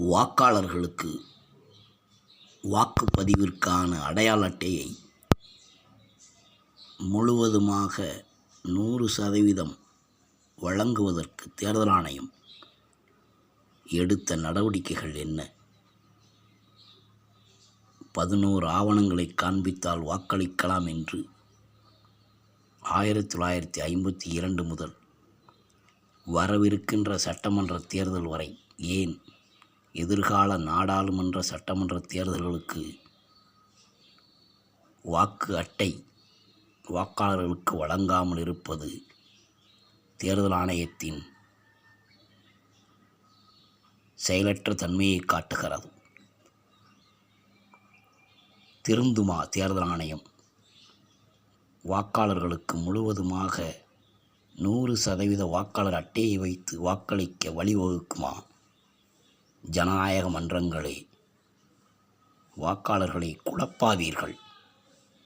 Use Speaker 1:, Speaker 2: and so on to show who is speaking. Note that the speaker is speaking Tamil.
Speaker 1: வாக்காளர்களுக்கு வாக்குப்பதிவிற்கான அடையாள அட்டையை முழுவதுமாக 100% வழங்குவதற்கு தேர்தல் ஆணையம் எடுத்த நடவடிக்கைகள் என்ன? 11 ஆவணங்களை காண்பித்தால் வாக்களிக்கலாம் என்று 1952 முதல் வரவிருக்கின்ற சட்டமன்ற தேர்தல் வரை, ஏன் எதிர்கால நாடாளுமன்ற சட்டமன்ற தேர்தல்களுக்கு வாக்கு அட்டை வாக்காளர்களுக்கு வழங்காமல் இருப்பது தேர்தல் ஆணையத்தின் செயலற்ற தன்மையை காட்டுகிறது. திருந்துமா தேர்தல் ஆணையம்? வாக்காளர்களுக்கு முழுவதுமாக 100% வாக்காளர் அட்டையை வைத்து வாக்களிக்க வழிவகுக்குமா? ஜனநாயக மன்றங்களே, வாக்காளர்களை குழப்பாதீர்கள்.